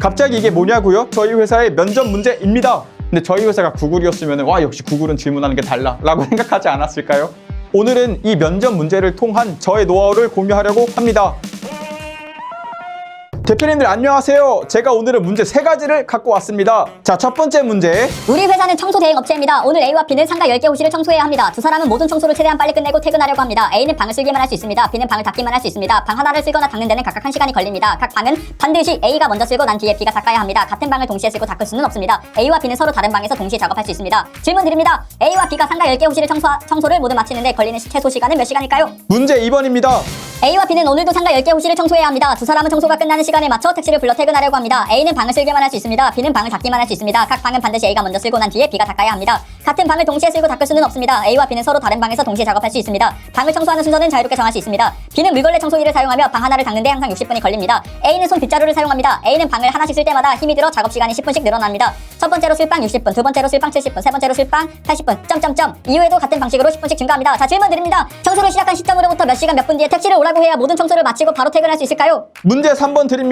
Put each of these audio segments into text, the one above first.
갑자기 이게 뭐냐고요? 저희 회사의 면접 문제입니다. 근데 저희 회사가 구글이었으면 와 역시 구글은 질문하는 게 달라 라고 생각하지 않았을까요? 오늘은 이 면접 문제를 통한 저의 노하우를 공유하려고 합니다. 대표님들 안녕하세요. 제가 오늘은 문제 3가지를 갖고 왔습니다. 자, 첫 번째 문제. 우리 회사는 청소 대행 업체입니다. 오늘 A와 B는 상가 10개 호실을 청소해야 합니다. 두 사람은 모든 청소를 최대한 빨리 끝내고 퇴근하려고 합니다. A는 방을 쓸기만 할 수 있습니다. B는 방을 닫기만 할 수 있습니다. 방 하나를 쓸거나 닫는 데는 각각 1시간이 걸립니다. 각 방은 반드시 A가 먼저 쓸고 난 뒤에 B가 닦아야 합니다. 같은 방을 동시에 쓸고 닦을 수는 없습니다. A와 B는 서로 다른 방에서 동시에 작업할 수 있습니다. 질문 드립니다. A와 B가 상가 10개 호실을 청소를 모두 마치는데 걸리는 최소 시간은 몇 시간일까요? 문제 2번입니다. A와 B는 오늘도 상가 10개 호실을 청소해야 합니다. 두 사람은 청소가 끝나는 시간에 맞춰 택시를 불러 퇴근하려고 합니다. A는 방을 쓸기만 할 수 있습니다. B는 방을 닫기만 할 수 있습니다. 각 방은 반드시 A가 먼저 쓸고 난 뒤에 B가 닦아야 합니다. 같은 방을 동시에 쓸고 닦을 수는 없습니다. A와 B는 서로 다른 방에서 동시에 작업할 수 있습니다. 방을 청소하는 순서는 자유롭게 정할 수 있습니다. B는 물걸레 청소기를 사용하며 방 하나를 닦는데 항상 60분이 걸립니다. A는 손 빗자루를 사용합니다. A는 방을 하나씩 쓸 때마다 힘이 들어 작업 시간이 10분씩 늘어납니다. 첫 번째로 쓸방 60분, 두 번째로 쓸방 70분, 세 번째로 쓸방 80분, 이후에도 같은 방식으로 10분씩 증가합니다. 자, 질문 드립니다. 청소를 시작한 시점으로부터 몇 시간 몇 분 뒤에 택시를 오라고 해야 모든 청소를 마치고 바로 퇴근할 수 있을까요? 문제 3번 드립니다.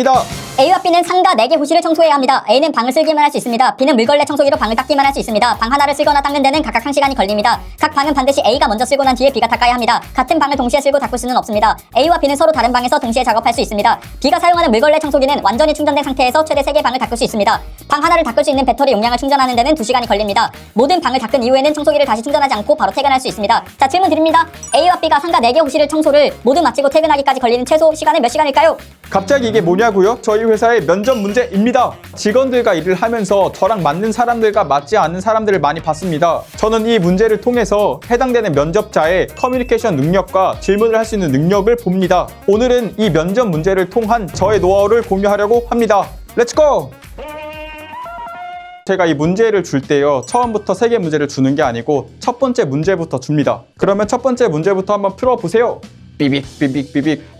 A와 B는 상가 4개 호실을 청소해야 합니다. A는 방을 쓸기만 할 수 있습니다. B는 물걸레 청소기로 방을 닦기만 할 수 있습니다. 방 하나를 쓸거나 닦는 데는 각각 1시간이 걸립니다. 각 방은 반드시 A가 먼저 쓸고 난 뒤에 B가 닦아야 합니다. 같은 방을 동시에 쓸고 닦을 수는 없습니다. A와 B는 서로 다른 방에서 동시에 작업할 수 있습니다. B가 사용하는 물걸레 청소기는 완전히 충전된 상태에서 최대 3개 방을 닦을 수 있습니다. 방 하나를 닦을 수 있는 배터리 용량을 충전하는 데는 2시간이 걸립니다. 모든 방을 닦은 이후에는 청소기를 다시 충전하지 않고 바로 퇴근할 수 있습니다. 자, 질문 드립니다. A와 B가 상가 4개 호실을 청소를 모두 마치고 퇴근하기까지 걸리는 최소 시간은 몇 시간일까요? 갑자기 이게 뭐냐고요? 저희 회사의 면접 문제입니다. 직원들과 일을 하면서 저랑 맞는 사람들과 맞지 않는 사람들을 많이 봤습니다. 저는 이 문제를 통해서 해당되는 면접자의 커뮤니케이션 능력과 질문을 할 수 있는 능력을 봅니다. 오늘은 이 면접 문제를 통한 저의 노하우를 공유하려고 합니다. 렛츠고! 제가 이 문제를 줄 때요, 처음부터 3개 문제를 주는 게 아니고 첫 번째 문제부터 줍니다. 그러면 첫 번째 문제부터 한번 풀어보세요. 삐빅.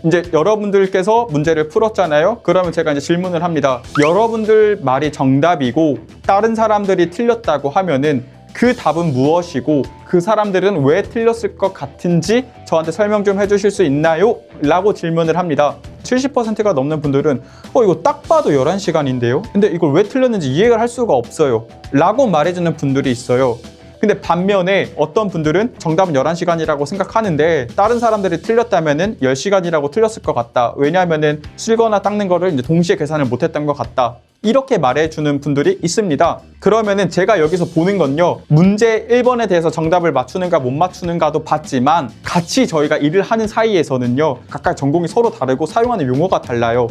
이제 여러분들께서 문제를 풀었잖아요. 그러면 제가 이제 질문을 합니다. 여러분들 말이 정답이고 다른 사람들이 틀렸다고 하면은 그 답은 무엇이고 그 사람들은 왜 틀렸을 것 같은지 저한테 설명 좀 해주실 수 있나요? 라고 질문을 합니다. 70%가 넘는 분들은 이거 딱 봐도 11시간인데요? 근데 이걸 왜 틀렸는지 이해를 할 수가 없어요. 라고 말해주는 분들이 있어요. 근데 반면에 어떤 분들은 정답은 11시간이라고 생각하는데 다른 사람들이 틀렸다면은 10시간이라고 틀렸을 것 같다. 왜냐하면은 쓸거나 닦는 거를 이제 동시에 계산을 못했던 것 같다. 이렇게 말해주는 분들이 있습니다. 그러면은 제가 여기서 보는 건요, 문제 1번에 대해서 정답을 맞추는가 못 맞추는가도 봤지만 같이 저희가 일을 하는 사이에서는요, 각각 전공이 서로 다르고 사용하는 용어가 달라요.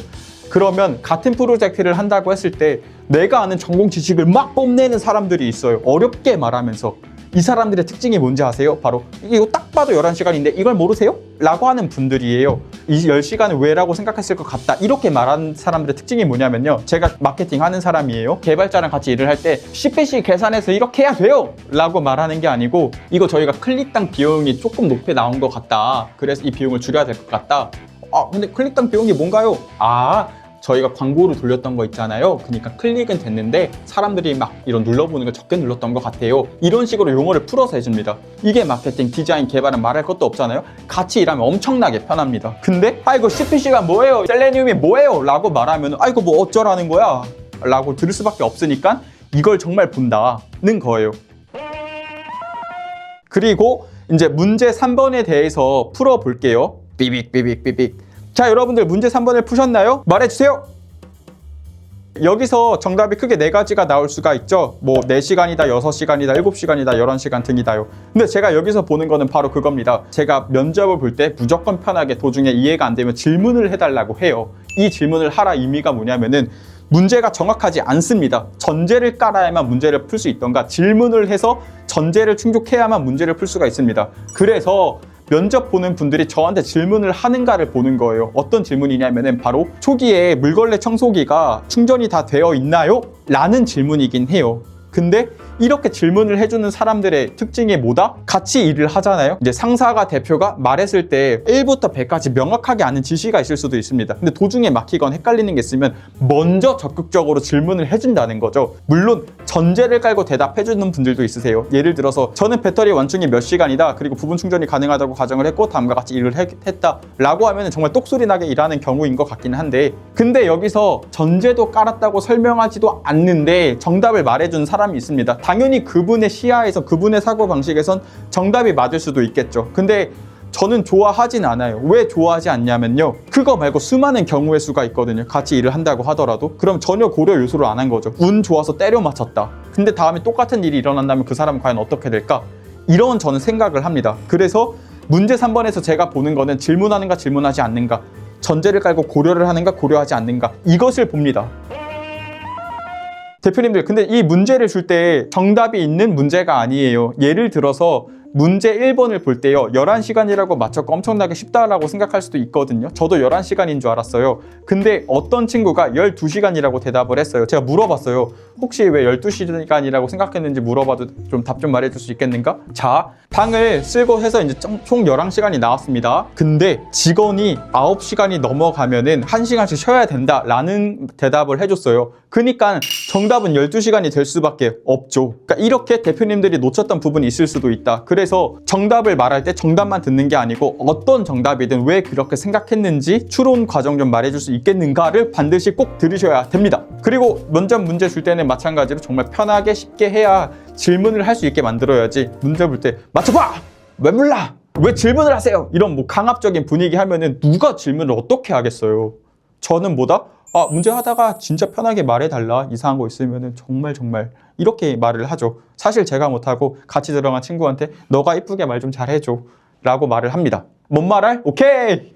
그러면 같은 프로젝트를 한다고 했을 때 내가 아는 전공 지식을 막 뽐내는 사람들이 있어요. 어렵게 말하면서. 이 사람들의 특징이 뭔지 아세요? 바로 이거 딱 봐도 11시간인데 이걸 모르세요? 라고 하는 분들이에요. 이 10시간은 왜라고 생각했을 것 같다. 이렇게 말하는 사람들의 특징이 뭐냐면요, 제가 마케팅 하는 사람이에요. 개발자랑 같이 일을 할 때 CPC 계산해서 이렇게 해야 돼요! 라고 말하는 게 아니고 이거 저희가 클릭당 비용이 조금 높게 나온 것 같다. 그래서 이 비용을 줄여야 될 것 같다. 근데 클릭당 비용이 뭔가요? 저희가 광고로 돌렸던 거 있잖아요. 그러니까 클릭은 됐는데 사람들이 막 이런 눌러보는 걸 적게 눌렀던 것 같아요. 이런 식으로 용어를 풀어서 해줍니다. 이게 마케팅, 디자인, 개발은 말할 것도 없잖아요. 같이 일하면 엄청나게 편합니다. 근데 이거 CPC가 뭐예요? 셀레니움이 뭐예요? 라고 말하면 이거 뭐 어쩌라는 거야? 라고 들을 수밖에 없으니까 이걸 정말 본다는 거예요. 그리고 이제 문제 3번에 대해서 풀어볼게요. 삐빅. 자, 여러분들 문제 3번을 푸셨나요? 말해주세요. 여기서 정답이 크게 4가지가 나올 수가 있죠. 뭐 4시간이다, 6시간이다, 7시간이다, 11시간 등이다요. 근데 제가 여기서 보는 거는 바로 그겁니다. 제가 면접을 볼 때 무조건 편하게 도중에 이해가 안 되면 질문을 해달라고 해요. 이 질문을 하라 의미가 뭐냐면은 문제가 정확하지 않습니다. 전제를 깔아야만 문제를 풀 수 있던가 질문을 해서 전제를 충족해야만 문제를 풀 수가 있습니다. 그래서 면접 보는 분들이 저한테 질문을 하는가를 보는 거예요. 어떤 질문이냐면은 바로 초기에 물걸레 청소기가 충전이 다 되어 있나요? 라는 질문이긴 해요. 근데 이렇게 질문을 해주는 사람들의 특징이 뭐다? 같이 일을 하잖아요. 이제 상사가 대표가 말했을 때 1부터 100까지 명확하게 아는 지시가 있을 수도 있습니다. 근데 도중에 막히건 헷갈리는 게 있으면 먼저 적극적으로 질문을 해준다는 거죠. 물론 전제를 깔고 대답해주는 분들도 있으세요. 예를 들어서 저는 배터리 완충이 몇 시간이다. 그리고 부분 충전이 가능하다고 가정을 했고 다음과 같이 일을 했다 라고 하면 정말 똑소리 나게 일하는 경우인 것 같기는 한데, 근데 여기서 전제도 깔았다고 설명하지도 않는데 정답을 말해주는 사람이 있습니다. 당연히 그분의 시야에서, 그분의 사고방식에선 정답이 맞을 수도 있겠죠. 근데 저는 좋아하진 않아요. 왜 좋아하지 않냐면요, 그거 말고 수많은 경우의 수가 있거든요. 같이 일을 한다고 하더라도 그럼 전혀 고려 요소를 안 한 거죠. 운 좋아서 때려 맞췄다. 근데 다음에 똑같은 일이 일어난다면 그 사람은 과연 어떻게 될까? 이런 저는 생각을 합니다. 그래서 문제 3번에서 제가 보는 거는 질문하는가 질문하지 않는가, 전제를 깔고 고려를 하는가 고려하지 않는가, 이것을 봅니다. 대표님들, 근데 이 문제를 줄 때 정답이 있는 문제가 아니에요. 예를 들어서 문제 1번을 볼 때요, 11시간이라고 맞췄고 엄청나게 쉽다라고 생각할 수도 있거든요. 저도 11시간인 줄 알았어요. 근데 어떤 친구가 12시간이라고 대답을 했어요. 제가 물어봤어요. 혹시 왜 12시간이라고 생각했는지 물어봐도 좀 답 좀 말해줄 수 있겠는가? 자, 방을 쓸고 해서 이제 총 11시간이 나왔습니다. 근데 직원이 9시간이 넘어가면은 1시간씩 쉬어야 된다라는 대답을 해줬어요. 그러니까 정답은 12시간이 될 수밖에 없죠. 그러니까 이렇게 대표님들이 놓쳤던 부분이 있을 수도 있다. 그래서 정답을 말할 때 정답만 듣는 게 아니고 어떤 정답이든 왜 그렇게 생각했는지 추론 과정 좀 말해줄 수 있겠는가를 반드시 꼭 들으셔야 됩니다. 그리고 면접 문제 줄 때는 마찬가지로 정말 편하게 쉽게 해야 질문을 할 수 있게 만들어야지, 문제 볼 때 맞춰봐! 왜 몰라? 왜 질문을 하세요? 이런 뭐 강압적인 분위기 하면은 누가 질문을 어떻게 하겠어요? 저는 뭐다? 문제 하다가 진짜 편하게 말해달라. 이상한 거 있으면은 정말 이렇게 말을 하죠. 사실 제가 못하고 같이 들어간 친구한테 너가 이쁘게 말 좀 잘해줘 라고 말을 합니다. 뭔 말할? 오케이!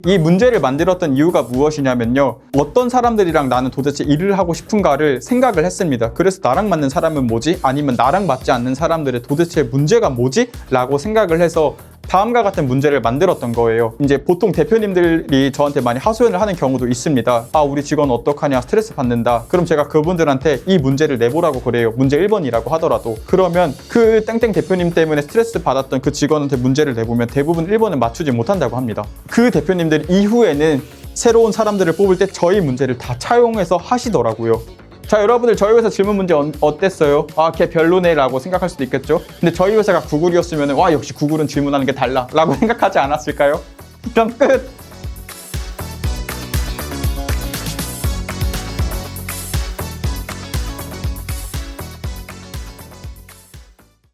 이 문제를 만들었던 이유가 무엇이냐면요, 어떤 사람들이랑 나는 도대체 일을 하고 싶은가를 생각을 했습니다. 그래서 나랑 맞는 사람은 뭐지? 아니면 나랑 맞지 않는 사람들의 도대체 문제가 뭐지? 라고 생각을 해서 다음과 같은 문제를 만들었던 거예요. 이제 보통 대표님들이 저한테 많이 하소연을 하는 경우도 있습니다. 우리 직원 어떡하냐, 스트레스 받는다. 그럼 제가 그분들한테 이 문제를 내보라고 그래요. 문제 1번이라고 하더라도. 그러면 그 땡땡 대표님 때문에 스트레스 받았던 그 직원한테 문제를 내보면 대부분 1번을 맞추지 못한다고 합니다. 그 대표님들 이후에는 새로운 사람들을 뽑을 때 저희 문제를 다 차용해서 하시더라고요. 자, 여러분들 저희 회사 질문 문제 어땠어요? 걔 별로네 라고 생각할 수도 있겠죠. 근데 저희 회사가 구글이었으면 와, 역시 구글은 질문하는 게 달라 라고 생각하지 않았을까요? 그럼 끝!